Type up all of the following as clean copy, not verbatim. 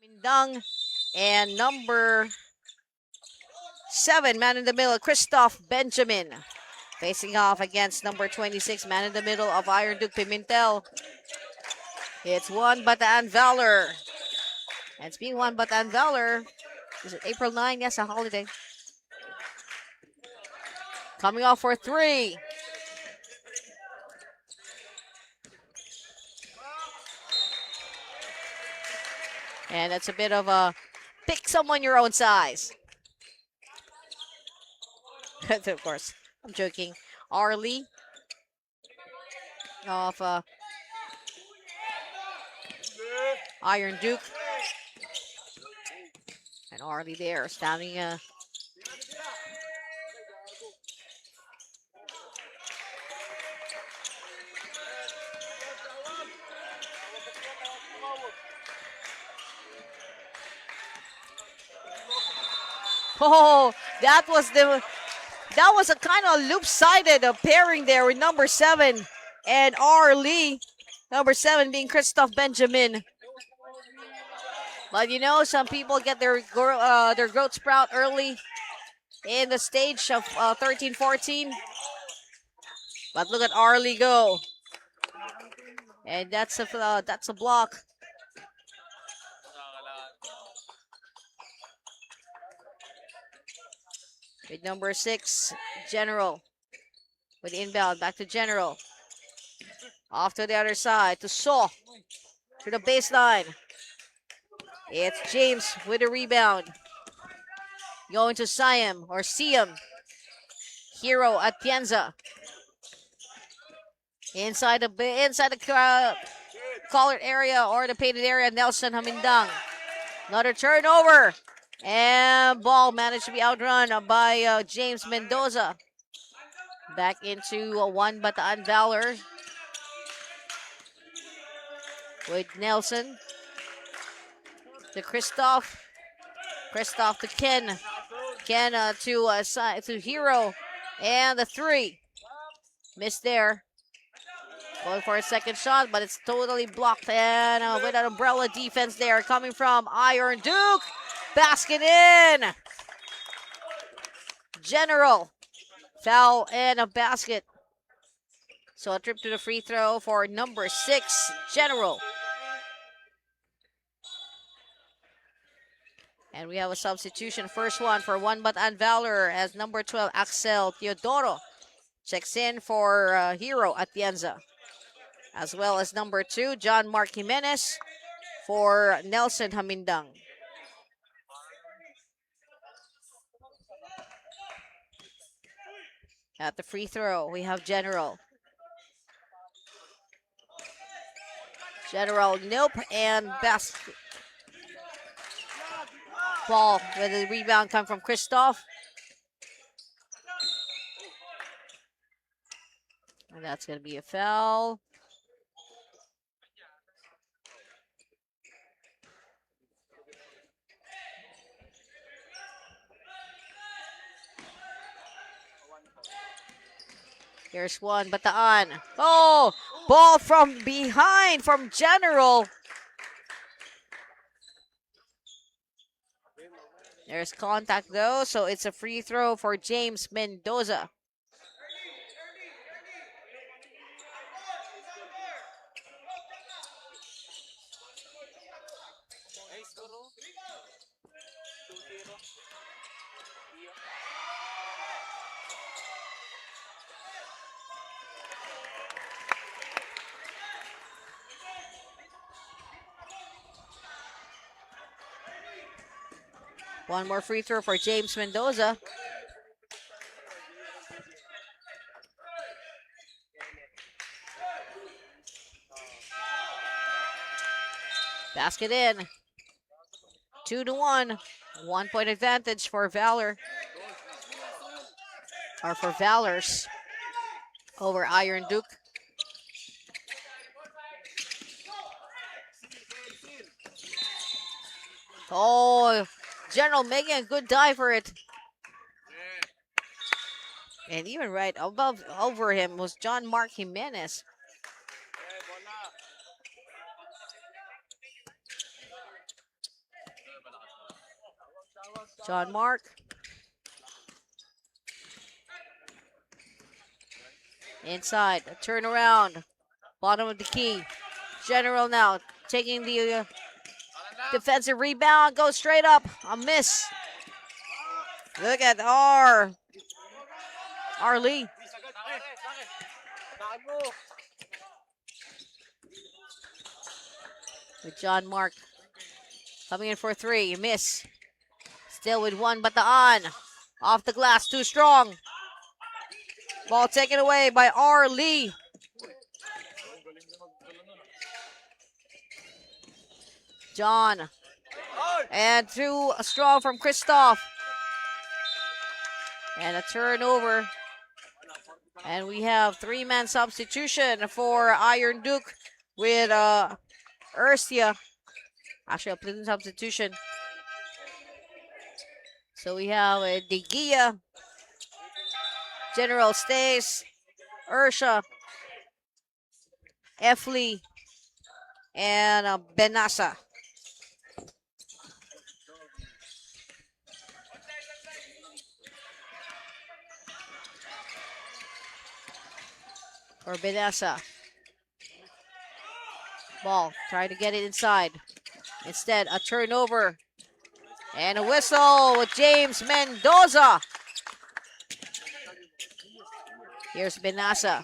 Mindang. And number 7, man in the middle, Christoph Benjamin. Facing off against number 26, man in the middle of Iron Duke Pimentel. It's 1Bataan Valor. And it's being 1Bataan Valor. Is it April 9? Yes, a holiday. Coming off for 3. And that's a bit of a pick someone your own size. Of course, I'm joking. Arlie of Iron Duke. And Arlie there standing oh, that was a kind of loop-sided pairing there with number 7 and Arlie. Number 7 being Christoph Benjamin. But you know, some people get their growth sprout early in the stage of 13-14. But look at Arlie go. And that's a block. With number 6, General. With inbound, back to General. Off to the other side, to Saw. To the baseline. It's James with a rebound. Going to Siam or Siam. Hero Atienza. Inside the colored area or the painted area, Nelson Hamindang. Another turnover. And ball managed to be outrun by James Mendoza. Back into 1Bataan Valor. With Nelson. To Christoph. Christoph to Ken. Ken to Hero. And the 3. Missed there. Going for a second shot, but it's totally blocked. And with an umbrella defense there coming from Iron Duke. Basket in. General. Foul and a basket. So a trip to the free throw for number 6, General. And we have a substitution. First one for 1Bataan Valor as number 12, Axel Teodoro. Checks in for Hero Atienza. As well as number 2, John Mark Jimenez for Nelson Hamindang. At the free throw, we have General. General, nope, and basket. Ball with the rebound come from Christoph. And that's going to be a foul. Here's 1Bataan. Oh, ball from behind from General. There's contact though, so it's a free throw for James Mendoza. One more free throw for James Mendoza. Basket in. 2-1. 1 point advantage for Valor. Or for Valors over Iron Duke. Oh, General making a good dive for it. And even right over him was John Mark Jimenez. John Mark. Inside, a turnaround. Bottom of the key. General now taking the defensive rebound. Goes straight up. A miss. Look at R. Lee. With John Mark. Coming in for three. Miss. Still with 1Bataan. Off the glass. Too strong. Ball taken away by R. Lee. John. And through a strong from Christoph. And a turnover. And we have three-man substitution for Iron Duke with Ursia. Actually, a platoon substitution. So we have De Gia. General stays. Ursia. Efli. And Benasa. Or Benasa. Ball, trying to get it inside. Instead, a turnover. And a whistle with James Mendoza. Here's Benasa.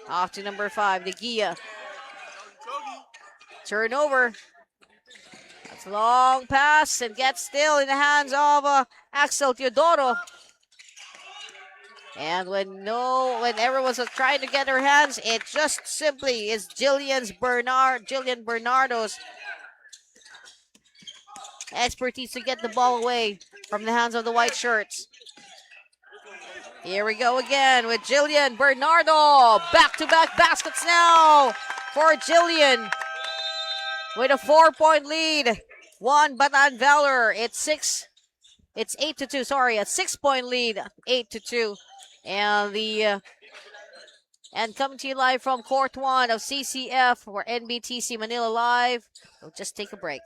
Off to number 5, De Gia. Turnover. That's a long pass and gets still in the hands of Axel Teodoro. And when everyone's trying to get their hands, it just simply is Jillian Bernardo's expertise to get the ball away from the hands of the white shirts. Here we go again with Jillian Bernardo. Back-to-back baskets now for Jillian. With a 4-point lead. 1Bataan Valor. It's 8-2. Sorry, a 6-point lead. 8-2. And coming to you live from Court 1 of CCF or NBTC Manila Live. We'll just take a break.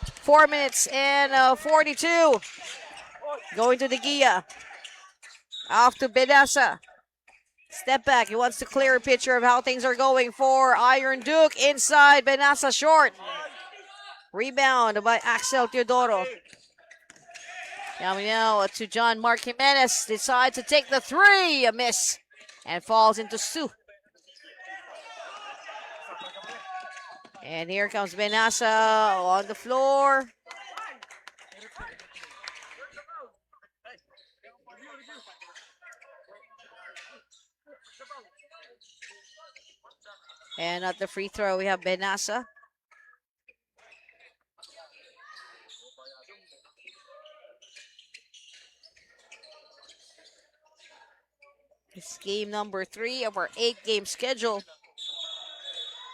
4 minutes and 42. Going to De Gia. Off to Benasa. Step back. He wants to clear a picture of how things are going for Iron Duke. Inside, Benasa short. Rebound by Axel Teodoro. Coming now to John Mark Jimenez. Decides to take the three. A miss. And falls into Sue. And here comes Benasa on the floor. And at the free throw, we have Benasa. It's game number 3 of our 8-game schedule.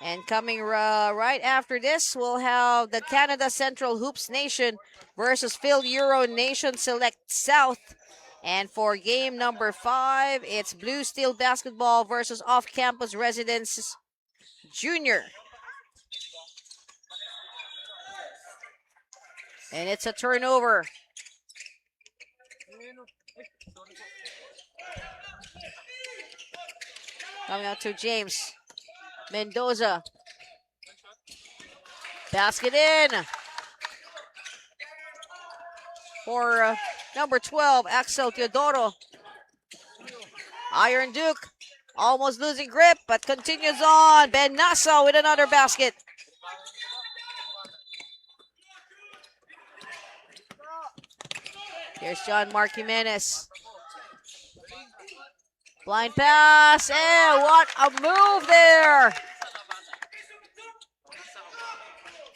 And coming right after this, we'll have the Canada Central Hoops Nation versus Phil Euro Nation Select South. And for game number 5, it's Blue Steel Basketball versus Off-Campus Residence Junior. And it's a turnover. Coming out to James Mendoza. Basket in. For number 12, Axel Teodoro. Iron Duke almost losing grip, but continues on. Benasa with another basket. Here's John Mark Jimenez. Blind pass, and what a move there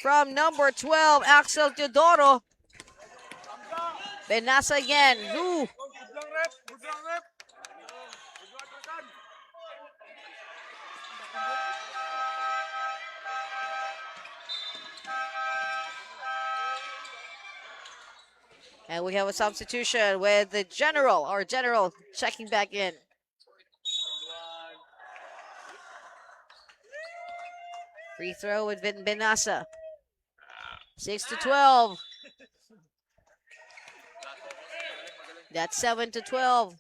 from number 12, Axel Teodoro. Benasa again. Ooh. And we have a substitution with the general checking back in. Free throw with Benasa. 6-12. That's 7-12.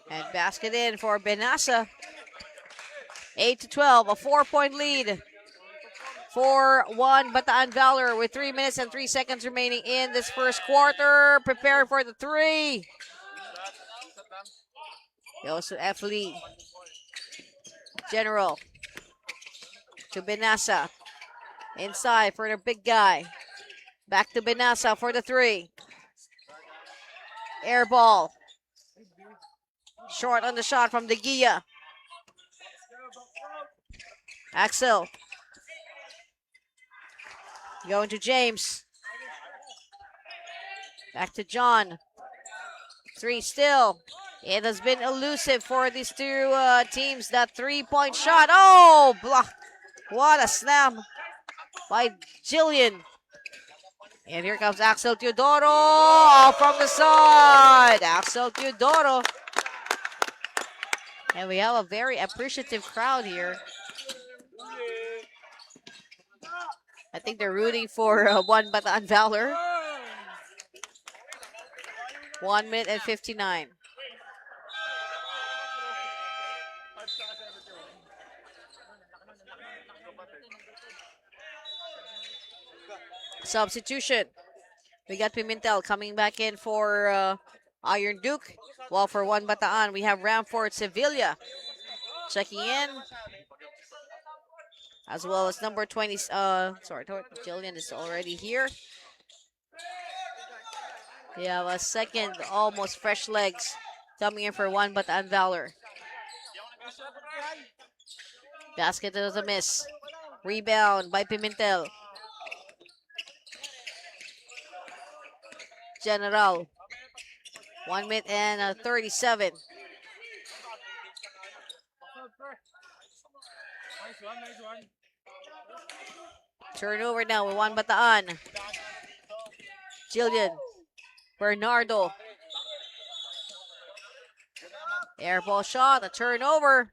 And basket in for Benasa. 8-12, a 4-point lead for 1Bataan Valor with 3 minutes and 3 seconds remaining in this first quarter. Preparing for the three. Goes to F. Lee. General to Benasa. Inside for the big guy. Back to Benasa for the three. Air ball. Short on the shot from De Gia. Axel. Going to James. Back to John. Three still. It has been elusive for these two teams. That 3-point shot. Oh, block. What a slam by Jillian. And here comes Axel Teodoro from the side. Axel Teodoro. And we have a very appreciative crowd here. I think they're rooting for 1Bataan Valor. 1 minute and 59. Substitution. We got Pimentel coming back in for Iron Duke. While for 1Bataan, we have Ramford Sevilla checking in. As well as number 20, Jillian is already here. We have a second, almost fresh legs coming in for 1Bataan Valor. Basket was a miss. Rebound by Pimentel. General. 1 minute and 37. Turnover now with 1Bataan. Jillian. Bernardo. Air ball shot, a turnover.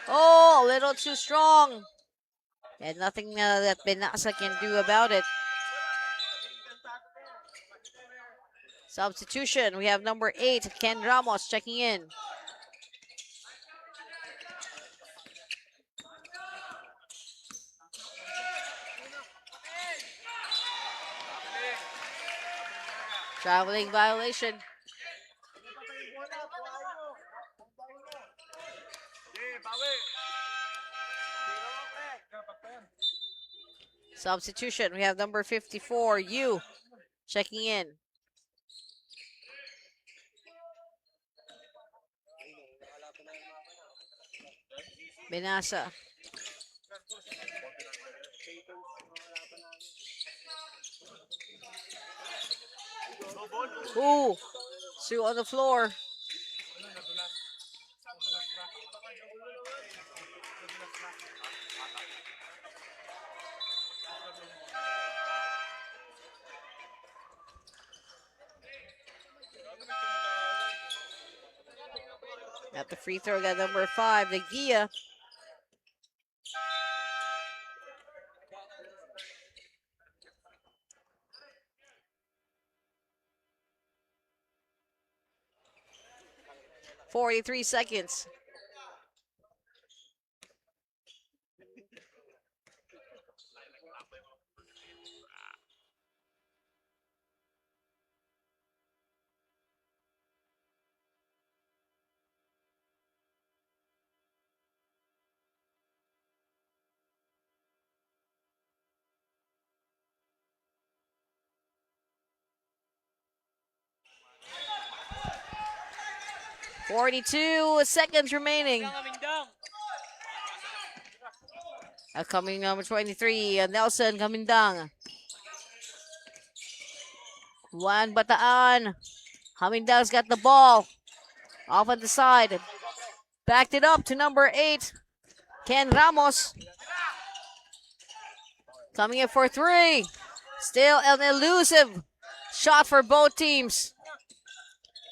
Oh, a little too strong. And nothing that Benasa can do about it. Substitution, we have number 8, Ken Ramos checking in. Traveling violation. Substitution, we have number 54, Yu, checking in. Benasa. Ooh, Sue on the floor. At the free throw, got number 5, the Gia. .43 seconds. .42 seconds remaining. Coming number 23, Nelson Hamindang. 1Bataan. Hamindang's got the ball. Off on the side. Backed it up to number 8, Ken Ramos. Coming in for 3. Still an elusive shot for both teams.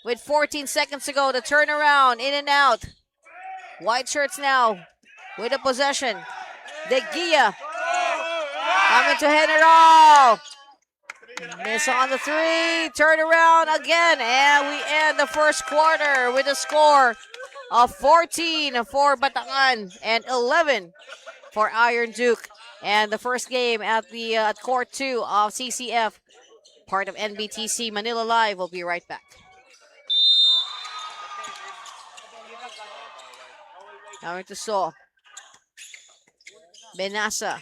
with 14 seconds to go. The turnaround, in and out. White shirts now with the possession. De Gia coming to General. Miss on the three. Turn around again. And we end the first quarter with a score of 14 for Bataan and 11 for Iron Duke. And the first game at the at Court 2 of CCF, part of NBTC Manila Live. We'll be right back. Coming to Saw. Benasa.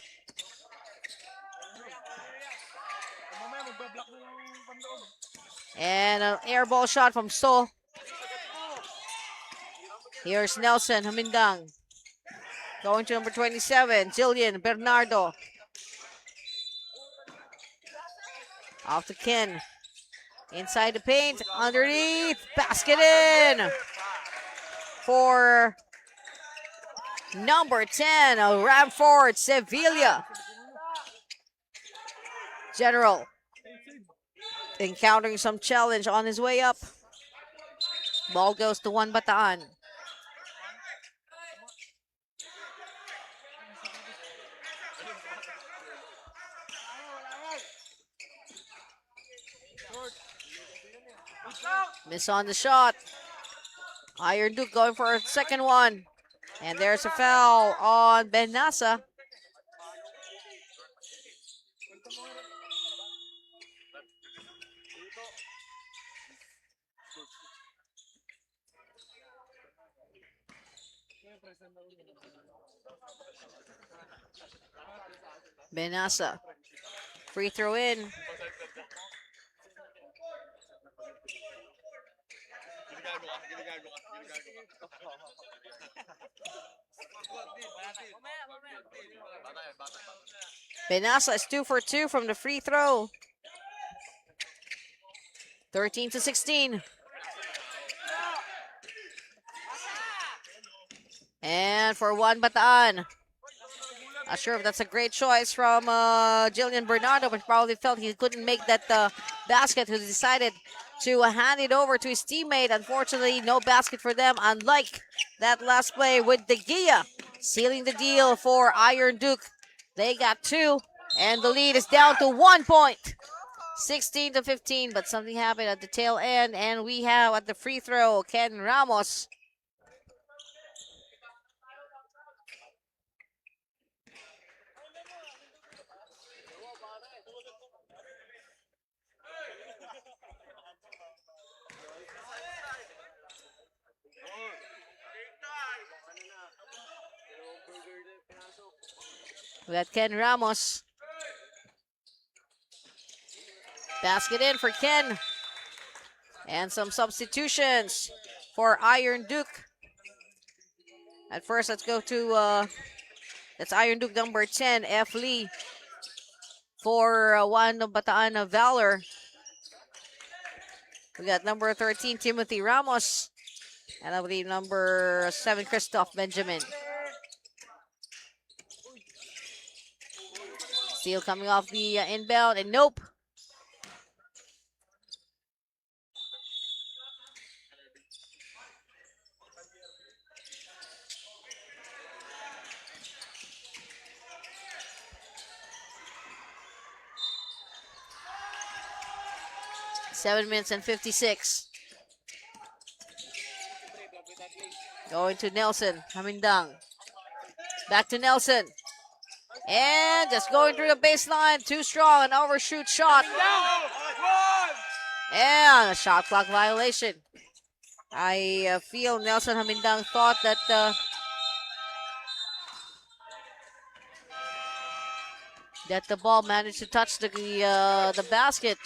And an air ball shot from So. Here's Nelson Hamindang. Going to number 27, Jillian Bernardo. Off to Ken. Inside the paint, underneath, basket in for number 10, Ramford Sevilla. General encountering some challenge on his way up. Ball goes to 1Bataan. Miss on the shot. Iron Duke going for a second one. And there's a foul on Benasa. Benasa. Free throw in. Benasa is 2 for 2 from the free throw. 13-16. And for 1Bataan. Not sure if that's a great choice from Jillian Bernardo, but probably felt he couldn't make that basket, who decided to hand it over to his teammate. Unfortunately, no basket for them, unlike that last play with De Gia sealing the deal for Iron Duke. They got 2, and the lead is down to 1 point. 16-15, but something happened at the tail end, and we have at the free throw, Ken Ramos. We got Ken Ramos. Basket in for Ken. And some substitutions for Iron Duke. At first, let's go to, that's Iron Duke number 10, F. Lee. For 1Bataan Valor. We got number 13, Timothy Ramos. And I believe number 7, Christoph Benjamin. Steal coming off the inbound, and nope. Seven minutes and 56. Going to Nelson Hamindang. Back to Nelson. And just going through the baseline, too strong, an overshoot shot. And a shot clock violation. I feel Nelson Hamindang thought that the ball managed to touch the basket,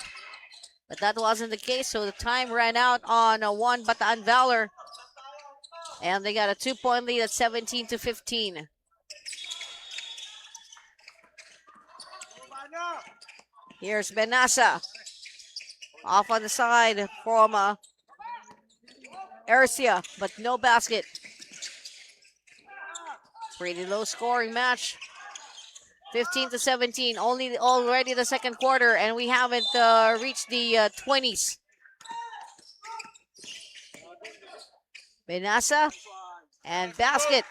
but that wasn't the case. So the time ran out on 1Bataan Valor, and they got a 2-point lead at 17-15. Here's Benasa. Off on the side from Ercia, but no basket. Pretty low scoring match. 15-17. Already the second quarter, and we haven't reached the 20s. Benasa and basket.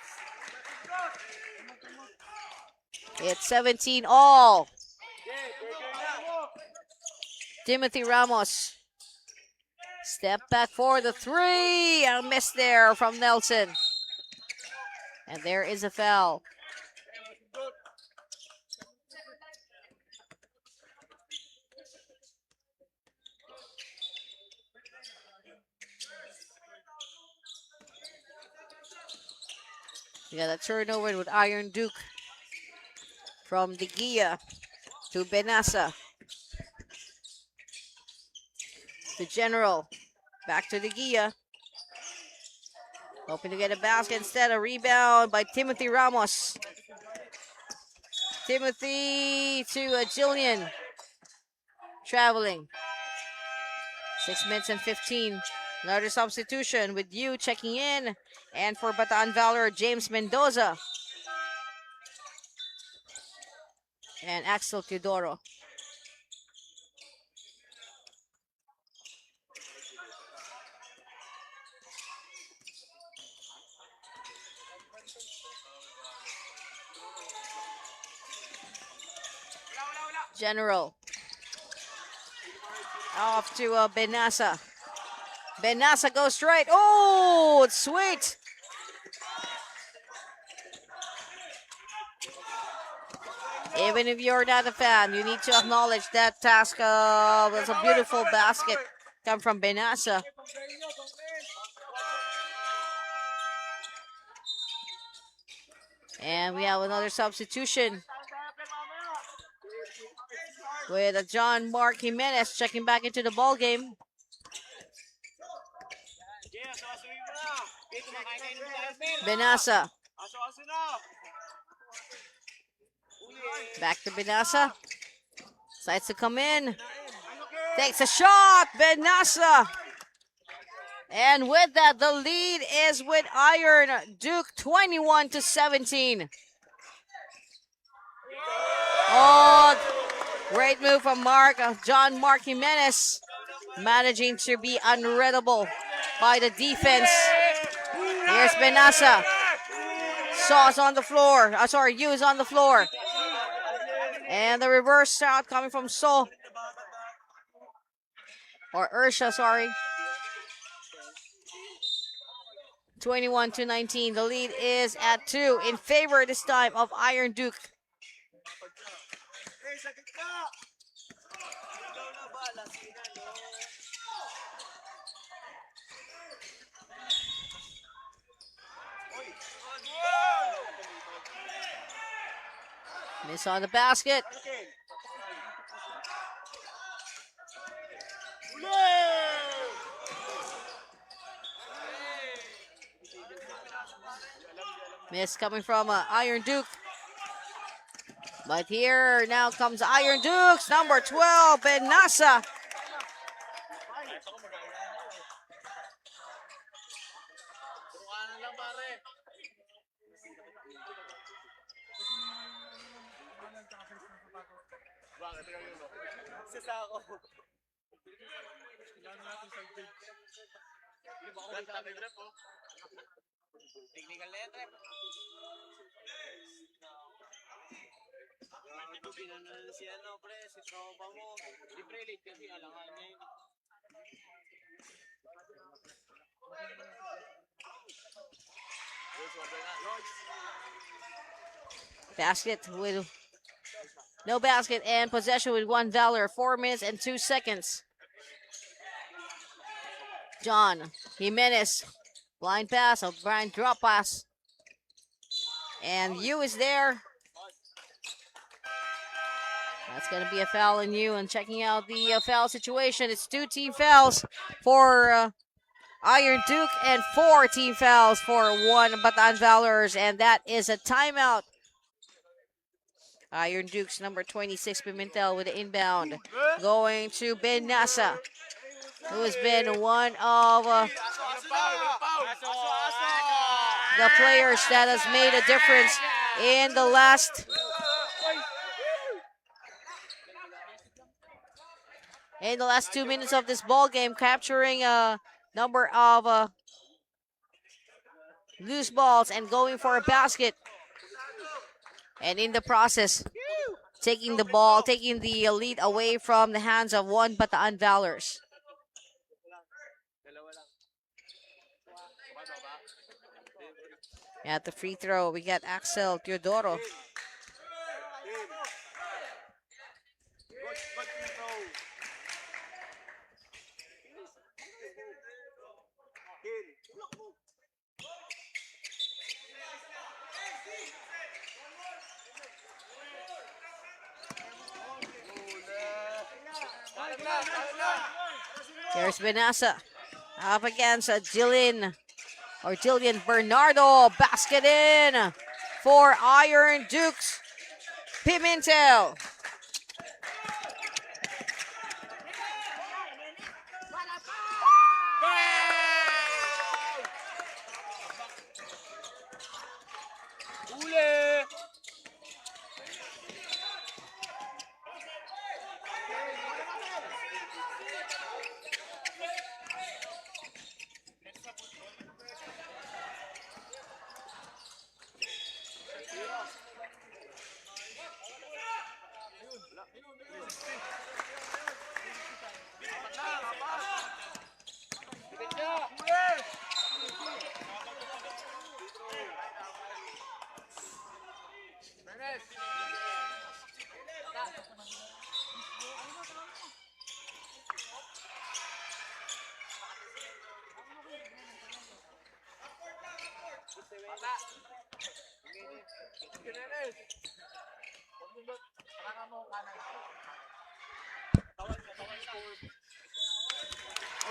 It's 17 all. Timothy Ramos. Step back for the three. A miss there from Nelson. And there is a foul. Yeah, that turnover with Iron Duke from De Gia to Benasa to General. Back to De Gia. Hoping to get a basket instead. A rebound by Timothy Ramos. Timothy to Jillian. Traveling. 6 minutes and 15. Another substitution with you checking in. And for Bataan Valor, James Mendoza. And Axel Teodoro. General. Off to Benasa. Benasa goes straight. Oh, it's sweet. Even if you're not a fan, you need to acknowledge that task. Was a beautiful basket come from Benasa. And we have another substitution with John Mark Jimenez checking back into the ball game. Benasa. Back to Benasa. Decides to come in. Takes a shot. Benasa. And with that, the lead is with Iron Duke 21-17. Oh, great move from John Mark Jimenez. Managing to be unreadable by the defense. Here's Benasa. Sauce on the floor. Hughes on the floor. And the reverse shot coming from Ursha, sorry. 21-19. The lead is at 2 in favor this time of Iron Duke. Miss on the basket. Miss coming from Iron Duke. But here now comes Iron Dukes, number 12, Benasa. Basket with no basket and possession with 1 Valor, 4 minutes and 2 seconds. John Jimenez, blind pass, O'Brien drop pass. And Yu is there. That's going to be a foul on you. And checking out the foul situation, it's 2 team fouls for Iron Duke and 4 team fouls for 1Bataan Valors. And that is a timeout. Iron Duke's number 26, Pimentel, with the inbound. Going to Benasa, who has been one of the players that has made a difference in the last in the last 2 minutes of this ball game, capturing a number of loose balls and going for a basket. And in the process, taking the lead away from the hands of 1Bataan Valors. At the free throw, we got Axel Teodoro. Here's Benassa. Up against Jillian Bernardo. Basket in for Iron Dukes Pimentel.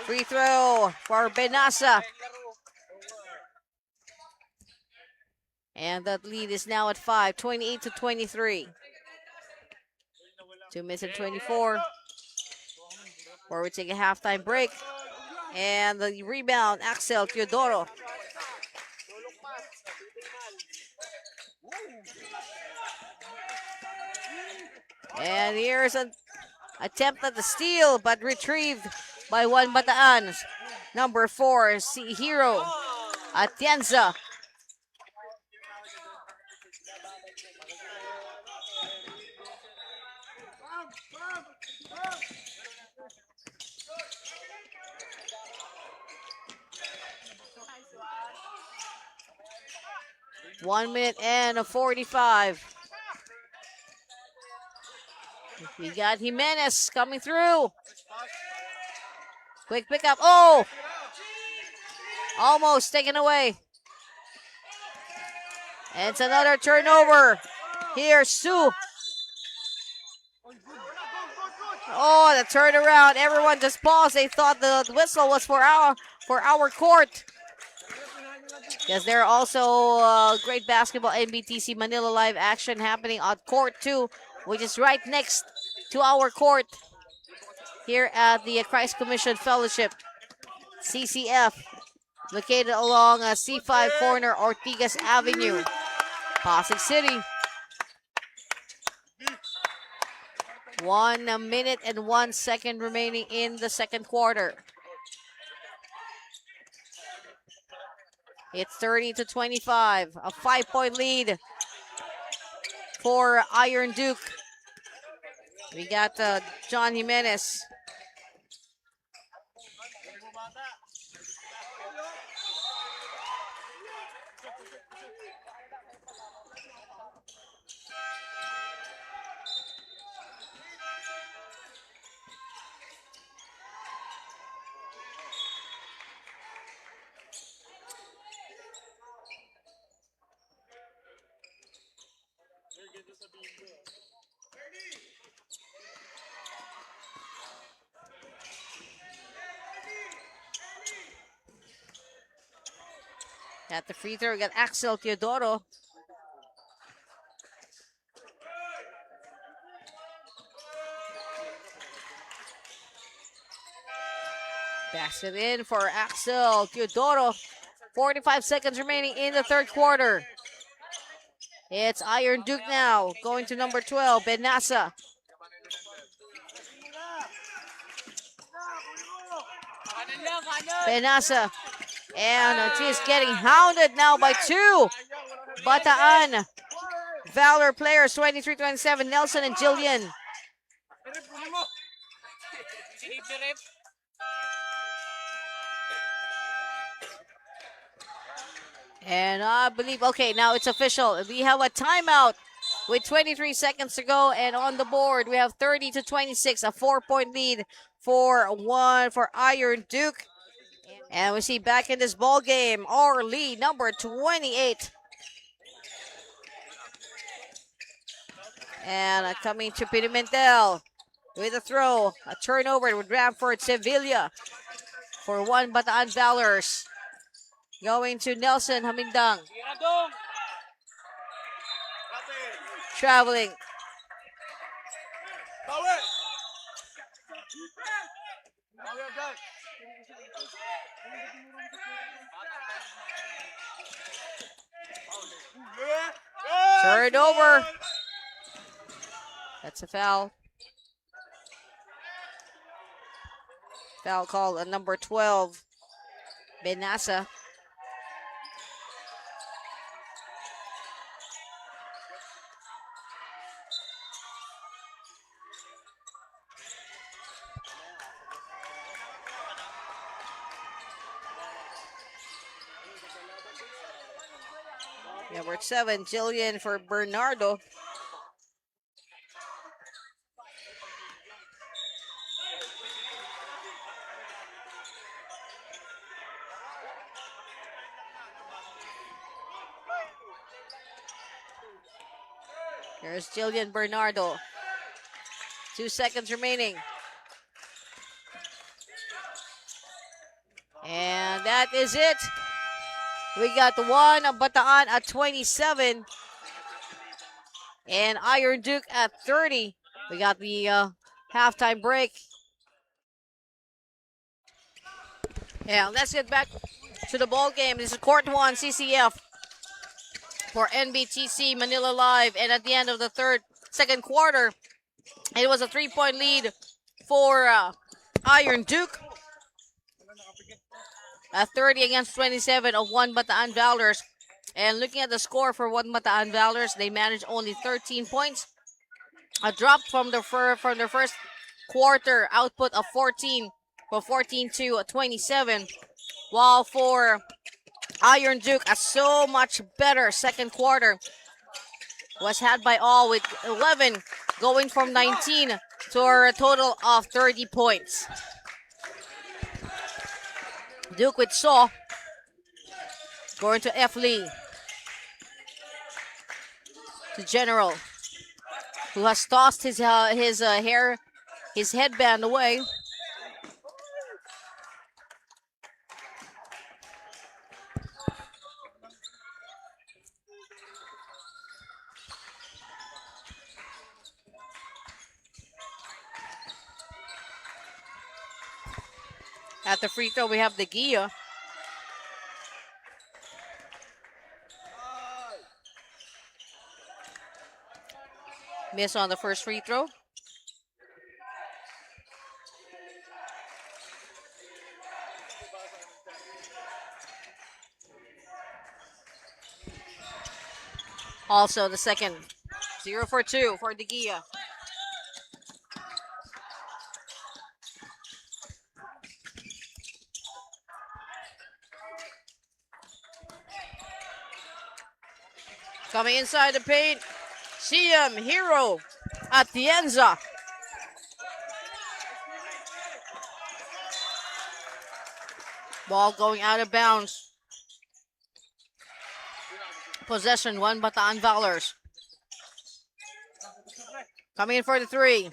Free throw for Benassa. And that lead is now at 5, 28-23. 2 minutes and 24. Where we take a halftime break. And the rebound, Axel Teodoro. And here's an attempt at the steal, but retrieved by 1Bataan. Number 4, Hero Atienza. One minute and 45. We got Jimenez coming through. Quick pickup. Oh! Almost taken away. And it's another turnover. Here's Sue. Oh, the turnaround. Everyone just paused. They thought the whistle was for our court. Because there are also great basketball NBTC Manila live action happening on court 2, which is right next to our court here at the Christ Commission Fellowship, CCF, located along C5 corner Ortigas Avenue, Pasig City. 1 minute and 1 second remaining in the second quarter. It's 30-25, a 5-point lead for Iron Duke. We got John Jimenez. At the free throw, we got Axel Teodoro. Basket in for Axel Teodoro. 45 seconds remaining in the third quarter. It's Iron Duke now, going to number 12, Benassa. Benassa And he's getting hounded now by 2 Bataan Valor players, 23-27, Nelson and Jillian. And I believe, okay, now it's official. We have a timeout with 23 seconds to go, and on the board we have 30-26, a 4-point lead for Iron Duke. And we see back in this ball game our lead, number 28. And coming to Pimentel with a throw, a turnover with Ramford Sevilla for 1Bataan Valors. Going to Nelson Hamindang. Traveling. Turned over. That's a foul. Foul called on number 12, Benassa. Number 7, Jillian for Bernardo. Here's Jillian Bernardo. 2 seconds remaining. And that is it. We got 1Bataan at 27. And Iron Duke at 30. We got the halftime break. Yeah, let's get back to the ball game. This is Court 1 CCF for NBTC Manila Live. And at the end of the second quarter, it was a 3-point lead for Iron Duke. At 30 against 27 of 1Bataan Valors. And looking at the score for 1Bataan Valors, they managed only 13 points. A drop from their first quarter output of 14 to 27. While for Iron Duke, a so much better second quarter was had by all, with 11 going from 19 to a total of 30 points. Duke with Saw. Going to F. Lee. To General, who has tossed his headband away. At the free throw, we have the Gia. Miss on the first free throw. Also the second. 0 for 2 for the Gia. Coming inside the paint, CM Hero Atienza. Ball going out of bounds. Possession, 1Bataan Valors. Coming in for the 3.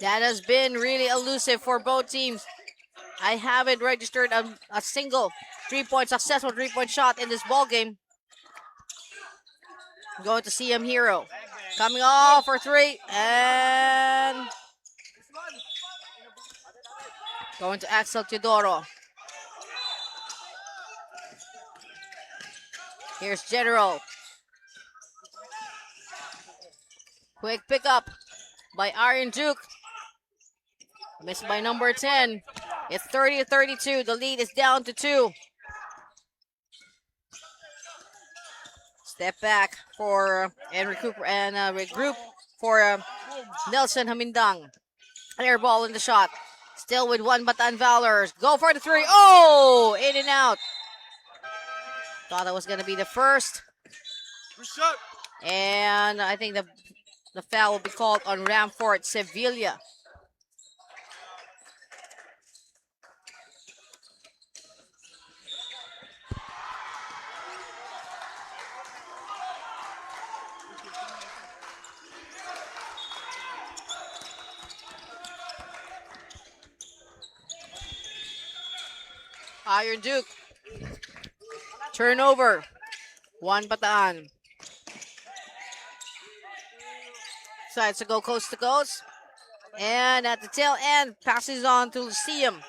That has been really elusive for both teams. I haven't registered a single successful 3-point shot in this ball game. Going to CM Hero. Coming off for 3. And going to Axel Teodoro. Here's General. Quick pickup by Iron Duke. Missed by number 10. It's 30-32. The lead is down to 2. Step back for and regroup for Nelson Hamindang. Air ball in the shot. Still with 1Bataan Valors. Go for the 3. Oh! In and out. Thought that was going to be the first. And I think the foul will be called on Ramfort Sevilla. Iron Duke. Turnover. 1Bataan. Decides to go coast to coast. And at the tail end, passes on to Siam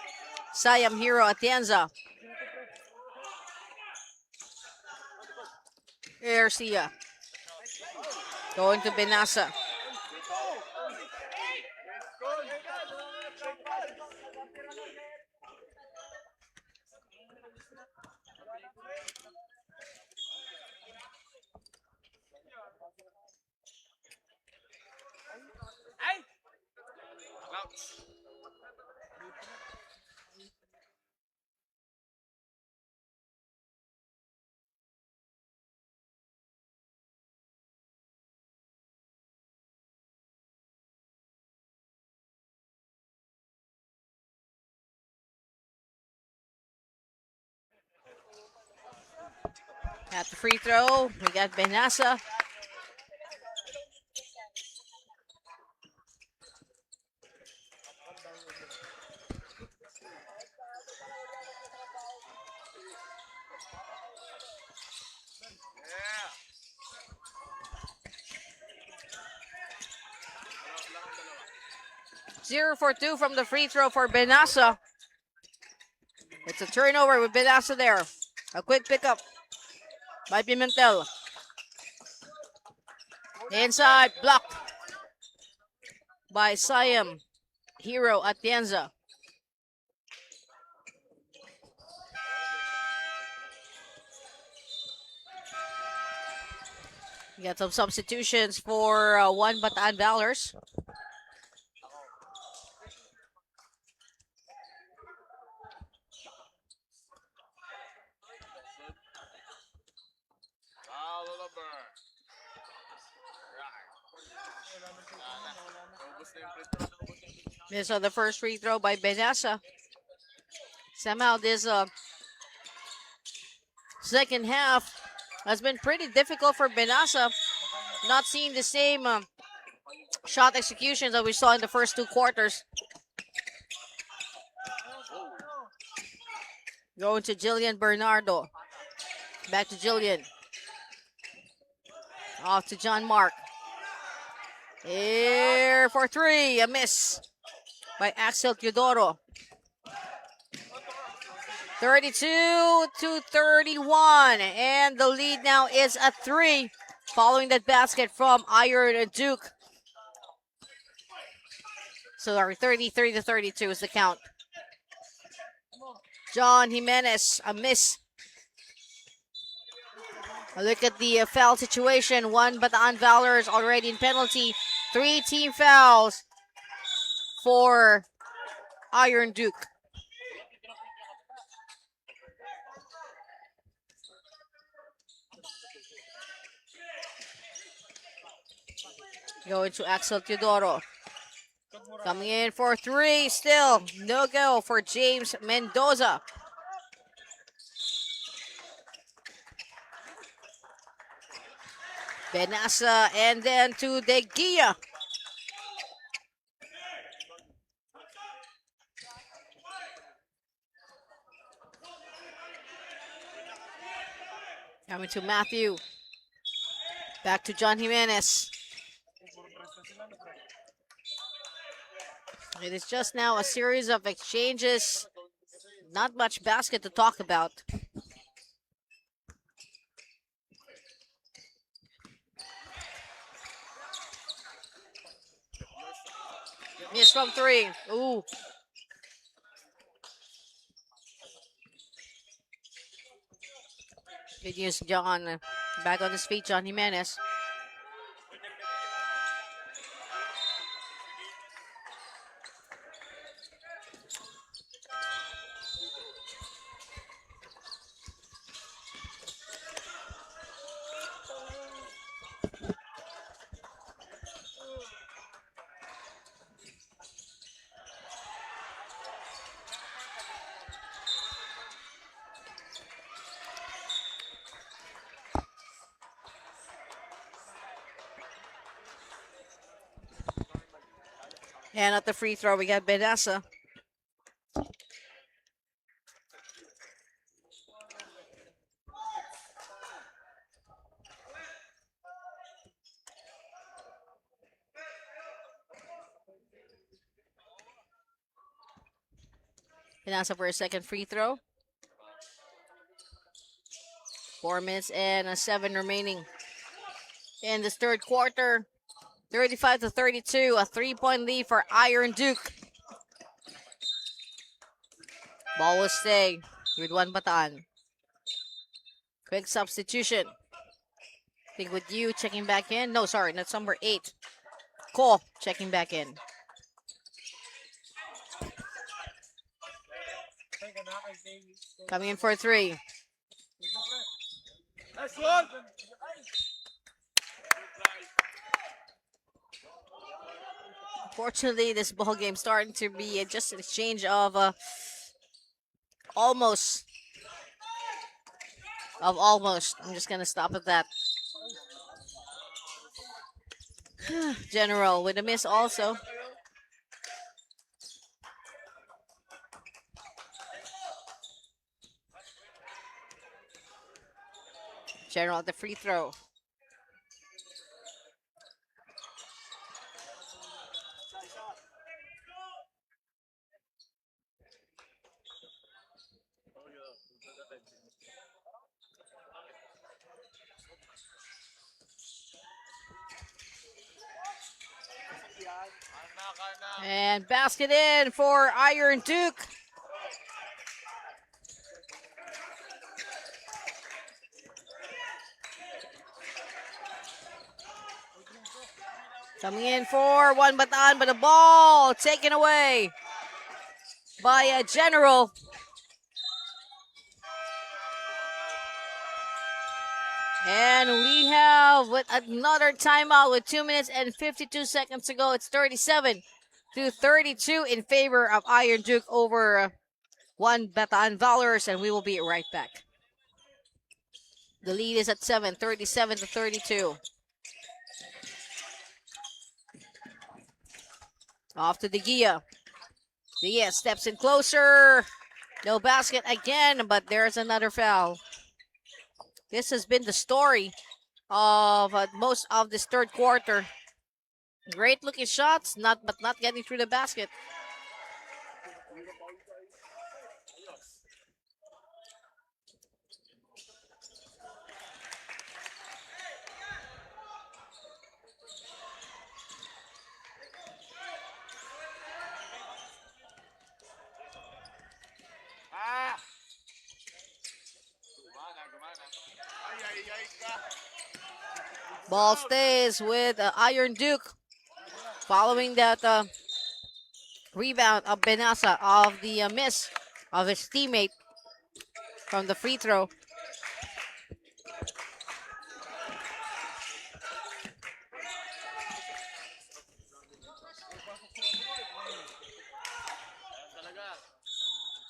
Hero Atienza. Garcia. Going to Benassa. At the free throw, we got Benassa. Zero for 2 from the free throw for Benassa. It's a turnover with Benassa there. A quick pickup by Pimentel. Inside, blocked by Siam Hero Atienza. We got some substitutions for 1Bataan Valors. This is the first free throw by Benassa. Somehow this second half has been pretty difficult for Benassa. Not seeing the same shot executions that we saw in the first 2 quarters. Going to Jillian Bernardo. Back to Jillian. Off to John Mark. Here for 3. A miss by Axel Teodoro. 32-31. And the lead now is at 3. Following that basket from Iron Duke. So our 33-32 is the count. John Jimenez, a miss. A look at the foul situation. 1Bataan Valors already in penalty. 3 team fouls for Iron Duke. Going to Axel Teodoro. Coming in for 3 still. No go for James Mendoza. Benassa and then to De Gia. Coming to Matthew. Back to John Jimenez. It is just now a series of exchanges. Not much basket to talk about. Miss from 3. Ooh. Good news, John. Back on his feet, John Jimenez. And at the free throw, we got Benassa. Benassa for a second free throw. 4 minutes and 7 remaining in this third quarter. 35-32, a 3-point lead for Iron Duke. Ball will stay with 1Bataan. Quick substitution. I think with you checking back in. No, sorry, that's number 8. Cole checking back in. Coming in for 3. Fortunately, this ball game starting to be just an exchange of almost. I'm just gonna stop at that. General with a miss also. General at the free throw. And basket in for Iron Duke. Coming in for 1Bataan, but the ball taken away by a General. And we have with another timeout with 2 minutes and 52 seconds to go. It's 37-32 in favor of Iron Duke over 1Bataan Valors, and we will be right back. The lead is at 7, 37-32. Off to De Gia. De Gia steps in closer. No basket again, but there's another foul. This has been the story of most of this third quarter. Great looking shots, but not getting through the basket. Ball stays with Iron Duke. Following that rebound of Benassa of the miss of his teammate from the free throw.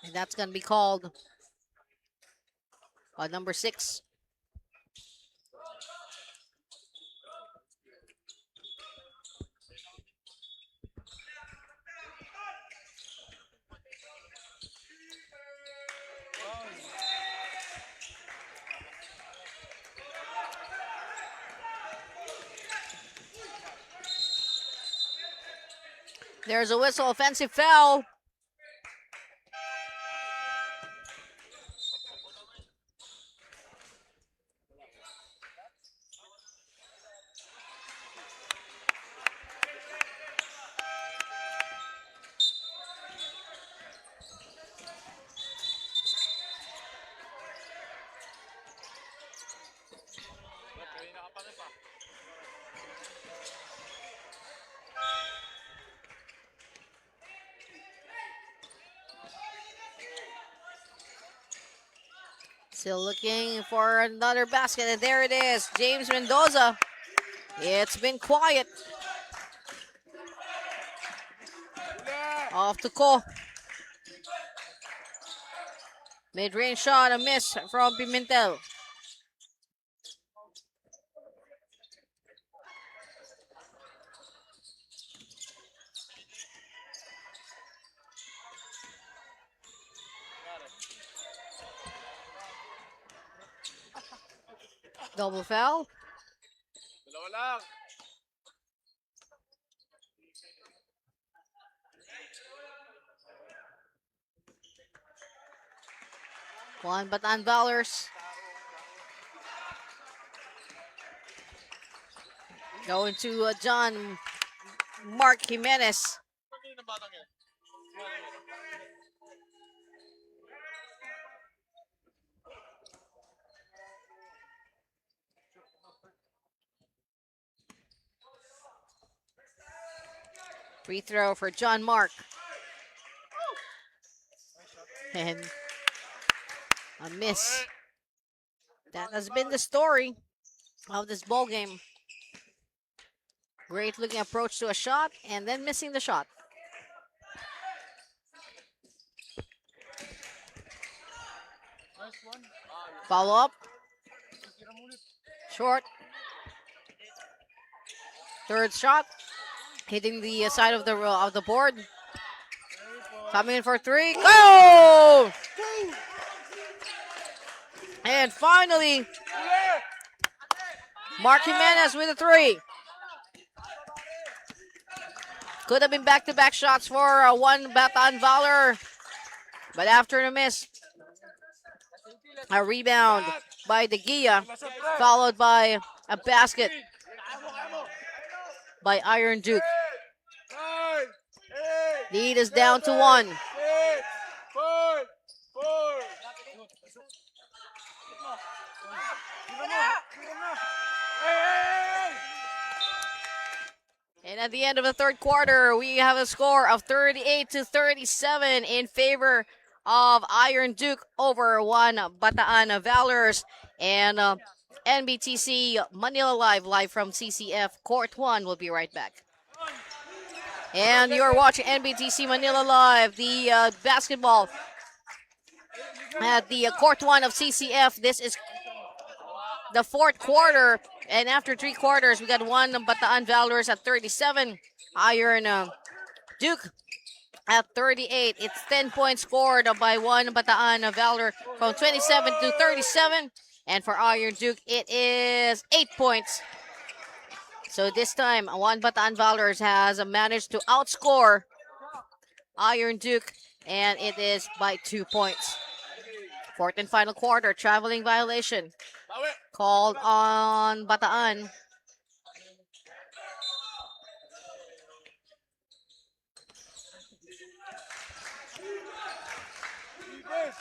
And that's going to be called number 6. There's a whistle, offensive foul. Still looking for another basket, and there it is. James Mendoza. It's been quiet. Off to Ko. Mid-range shot, a miss from Pimentel. Double foul. One Bataan Valors. Going to John Mark Jimenez. Free throw for John Mark. And a miss. That has been the story of this ball game. Great looking approach to a shot and then missing the shot. Follow up. Short. Third shot. Hitting the side of the board. Coming in for three. Go! And finally, Mark Jimenez with a three. Could have been back-to-back shots for 1Bataan Valor. But after the miss, a rebound by De Gia, followed by a basket by Iron Duke. Lead is down to 1. And at the end of the third quarter, we have a score of 38-37 in favor of Iron Duke over 1Bataan Valors. And NBTC Manila live from CCF Court 1. We'll be right back. And you're watching NBTC Manila Live, the basketball at the Court 1 of CCF. This is the fourth quarter, and after 3 quarters, we got 1Bataan Valors at 37, Iron Duke at 38. It's 10 points scored by 1Bataan Valor from 27 to 37, and for Iron Duke, it is 8 points. So this time, 1Bataan Valors has managed to outscore Iron Duke, and it is by 2 points. Fourth and final quarter, traveling violation called on Bataan.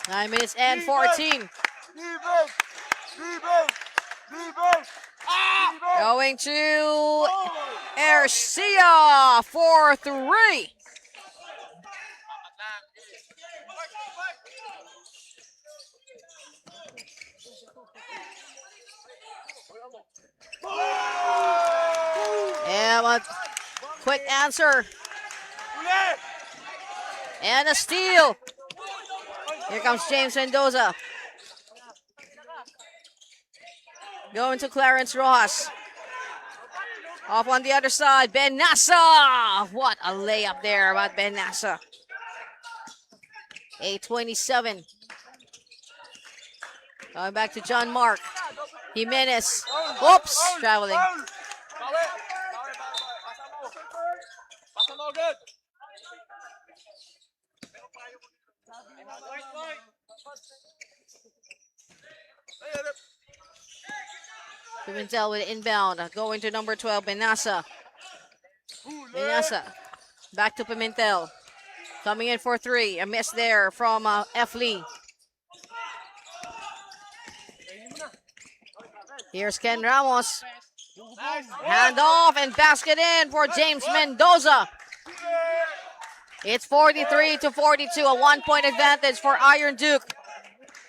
Nine minutes and 14. Going to Ercia for 3. And a quick answer. And a steal. Here comes James Mendoza. Going to Clarence Rojas. Off on the other side, Ben Nasa. What a layup there about Ben Nasa. 8:27. Going back to John Mark. Jimenez. Oops, traveling. Pimentel with inbound. Going to number 12, Benassa. Benassa. Back to Pimentel. Coming in for 3. A miss there from F. Lee. Here's Ken Ramos. Hand off and basket in for James Mendoza. It's 43-42, a 1-point advantage for Iron Duke.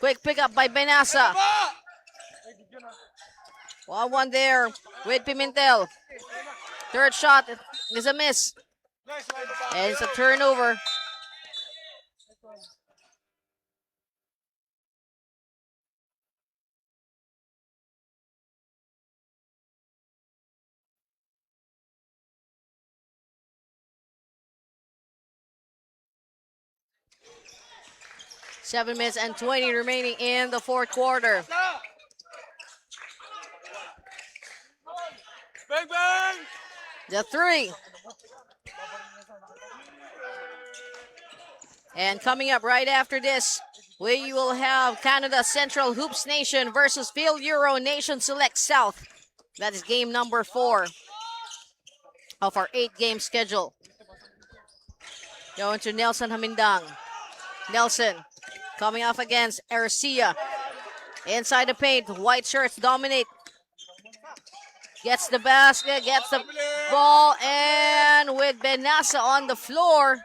Quick pickup by Benasa. 1-1 there with Pimentel. Third shot is a miss. And it's a turnover. Seven minutes and 20 remaining in the fourth quarter. Bang, bang! The three. And coming up right after this, we will have Canada Central Hoops Nation versus Phil Euro Nation Select South. That is game number 4 of our 8-game schedule. Going to Nelson Hamindang. Nelson coming off against Ercia. Inside the paint, white shirts dominate. Gets the basket, gets the ball, and with Benasa on the floor.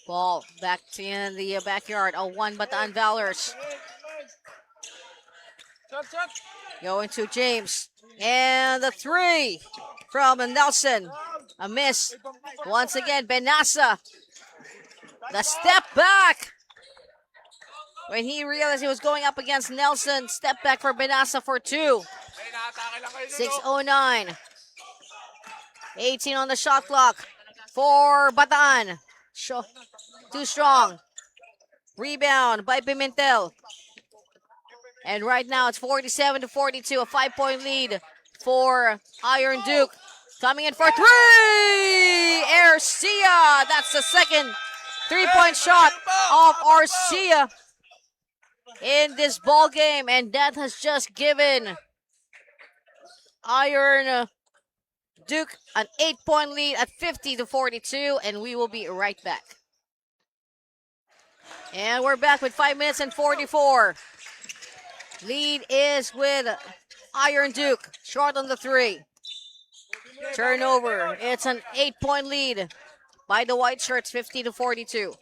Ball back in the backyard of 1Bataan Valors. Going to James. And the three from Nelson. A miss. Once again, Benasa. The step back. When he realized he was going up against Nelson, step back for Benasa for 2. 6:09. 18 on the shot clock for Bataan. Too strong. Rebound by Pimentel. And right now it's 47-42, a 5-point lead for Iron Duke. Coming in for 3! Ercia! That's the second 3-point shot of Ercia in this ball game, and that has just given Iron Duke an 8-point lead at 50-42, and we will be right back. And we're back with 5 minutes and 44. Lead is with Iron Duke, short on the 3. Turnover. It's an 8-point lead by the white shirts, 50-42.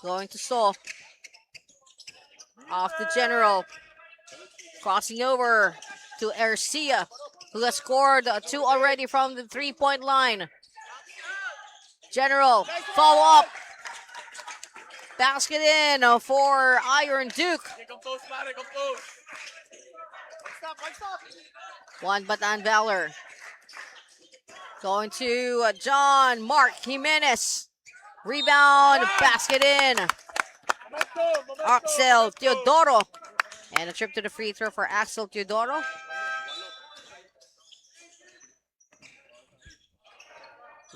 Going to Saul. Off the General. Crossing over to Ercia, who has scored 2 already from the 3-point line. General, follow up. Basket in for Iron Duke. 1Bataan Valor. Going to John Mark Jimenez. Rebound, basket in. Axel Teodoro. And a trip to the free throw for Axel Teodoro.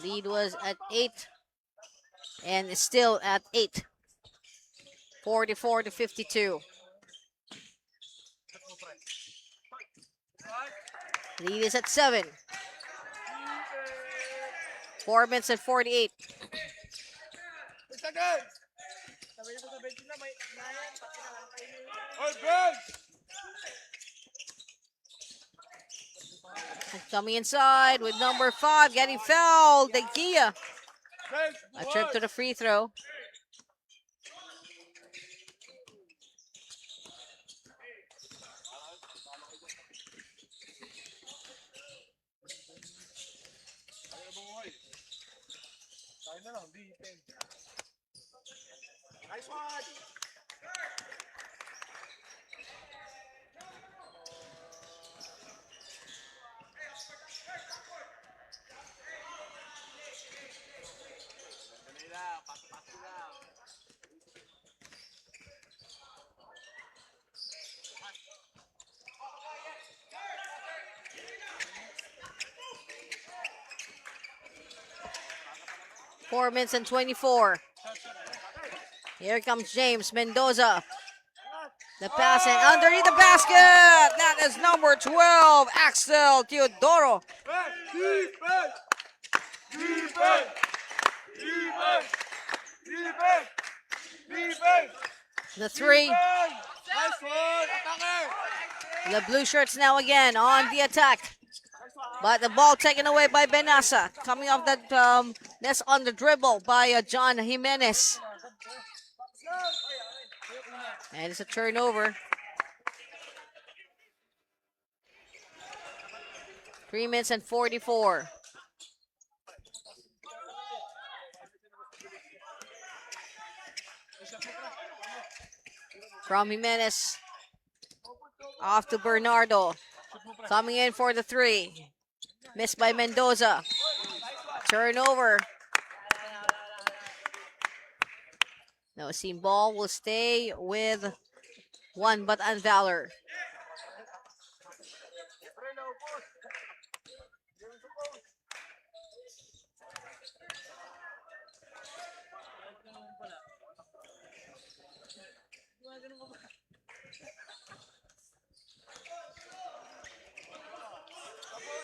Lead was at 8 and is still at 8. 44-52. Lead is at 7. 4 minutes and 48. Coming inside with number 5, getting fouled, De Gia. A trip to the free throw. Nice one. 4 minutes and 24. Here comes James Mendoza. The pass and underneath the basket. That is number 12, Axel Teodoro. The 3 The blue shirts now again on the attack. But the ball taken away by Benasa. Coming off that nest on the dribble by John Jimenez. And it's a turnover. 3 minutes and 44. From Jimenez. Off to Bernardo. Coming in for the 3. Missed by Mendoza. Turnover. No, Team ball will stay with 1Bataan Valor.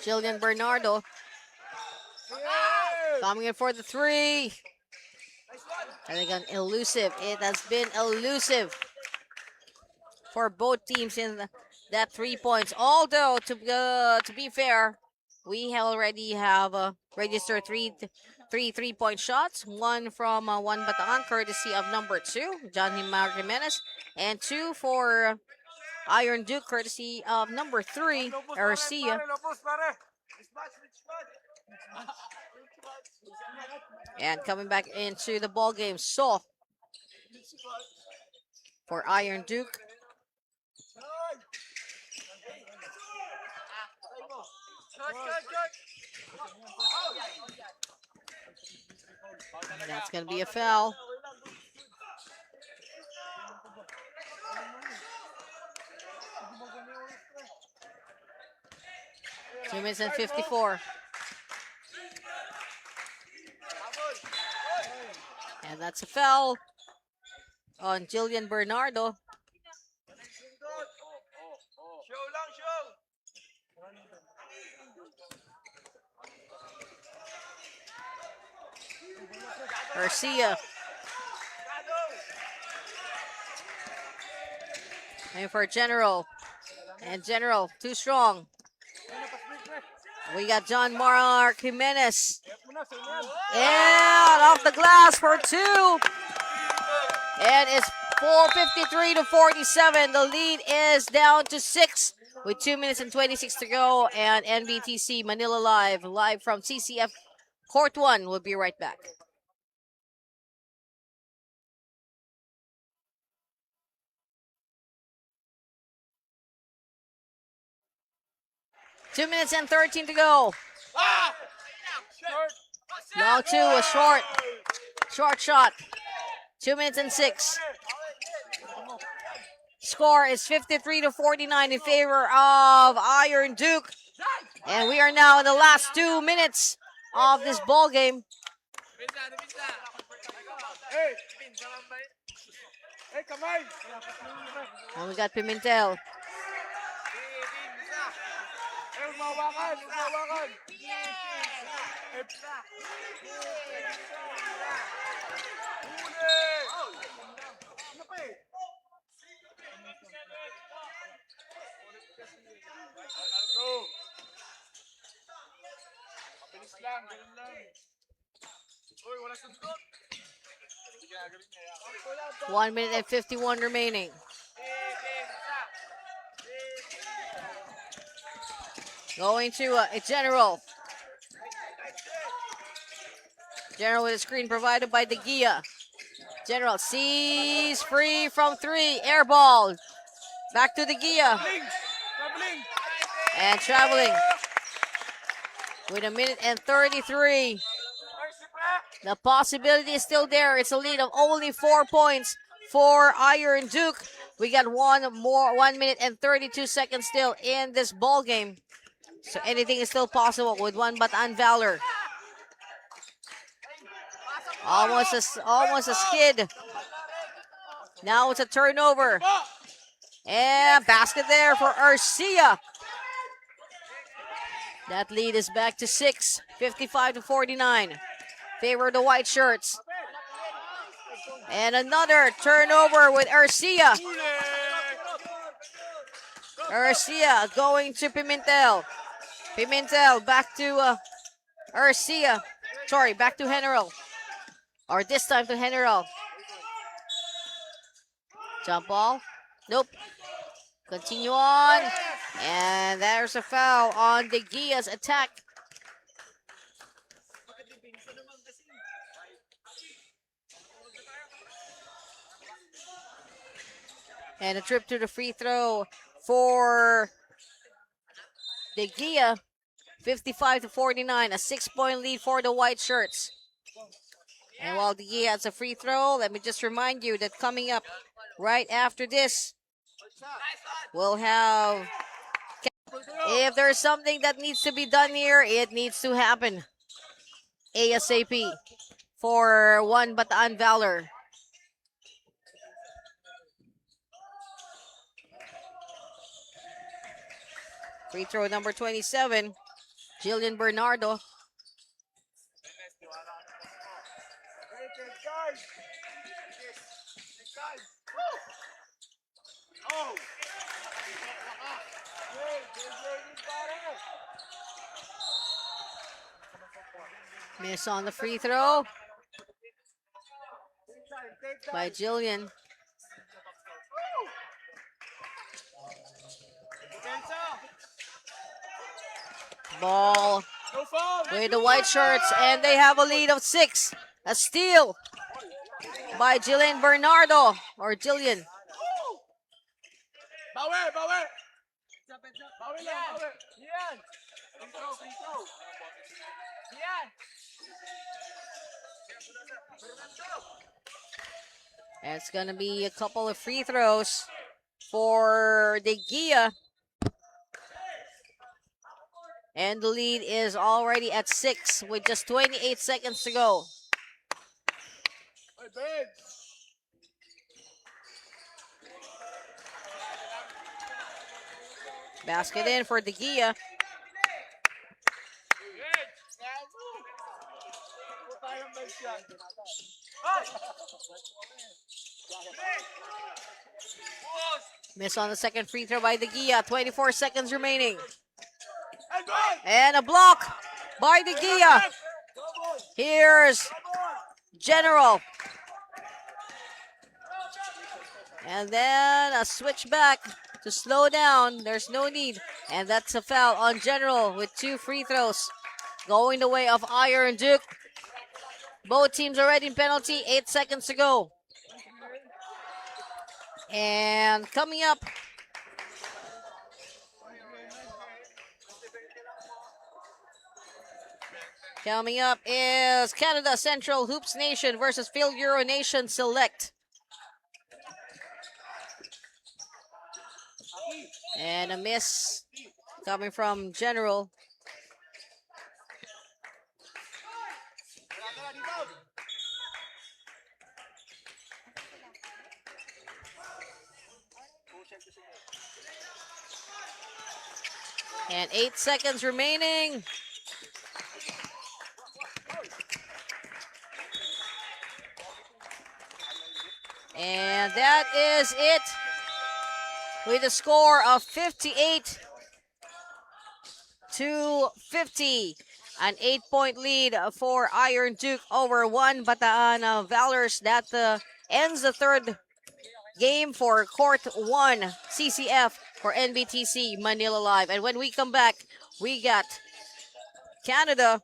Jillian Bernardo. Coming in for the 3. And again, elusive. It has been elusive for both teams in that 3 points. Although, to be fair, we already have registered three 3-point shots. One from 1Bataan, courtesy of number 2, Johnny Jimenez. And 2 for Iron Duke, courtesy of number 3, Arcia. And coming back into the ball game, So for Iron Duke. That's going to be a foul. Two minutes and 54. And that's a foul on Jillian Bernardo. Arcia. And for General. And General, too strong. We got John Mark Jimenez. And off the glass for 2. And it's 4:53 to 47. The lead is down to 6 with 2 minutes and 26 to go. And NBTC Manila live from CCF Court 1. We'll be right back. Two minutes and 13 to go. Long 2, a short shot. 2 minutes and 6. Score is 53 to 49 in favor of Iron Duke. And we are now in the last 2 minutes of this ball game. And we got Pimentel. One minute and 51 remaining. Going to a General. General with a screen provided by De Gia. General sees free from 3. Air ball. Back to De Gia. And traveling. With a minute and 33. The possibility is still there. It's a lead of only 4 points for Iron Duke. We got 1 minute and 32 seconds still in this ball game. So anything is still possible with 1Bataan Valor. Almost a skid. Now it's a turnover. And basket there for Arcia. That lead is back to 6. 55 to 49. Favor the white shirts. And another turnover with Arcia. Garcia going to Pimentel. Pimentel back to Garcia. Sorry, back to General. Or this time to General. Jump ball. Nope. Continue on. And there's a foul on De Gia's attack. And a trip to the free throw for De Gia. 55-49, a 6-point lead for the white shirts. And while De Gia has a free throw, let me just remind you that coming up right after this, we'll have, if there's something that needs to be done here, it needs to happen ASAP for 1Bataan Valor. Free throw number 27, Jillian Bernardo. Miss on the free throw by Jillian. Ball with the white shirts, and they have a lead of 6. A steal by Jillian Bernardo, or Jillian. And it's going to be a couple of free throws for De Gia. And the lead is already at 6 with just 28 seconds to go. Basket in for De Gia. Miss on the second free throw by De Gia. 24 seconds remaining. And a block by De Gia. Here's General. And then a switch back to slow down. There's no need. And that's a foul on General with 2 free throws going the way of Iron Duke. Both teams already in penalty. 8 seconds to go. And coming up, is Canada Central Hoops Nation versus Phil Euro Nation Select. And a miss coming from General. And 8 seconds remaining. And that is it with a score of 58-50. An 8-point lead for Iron Duke over 1Bataan Valors. That ends the third game for Court 1 CCF for NBTC Manila Live. And when we come back, we got Canada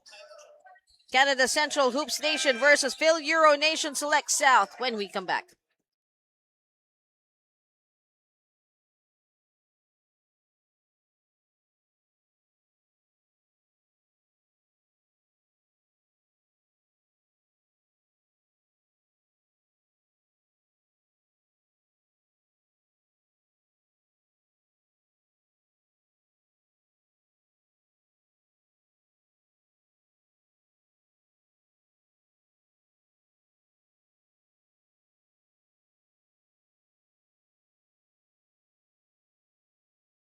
Central Hoops Nation versus Phil Euro Nation Select South when we come back.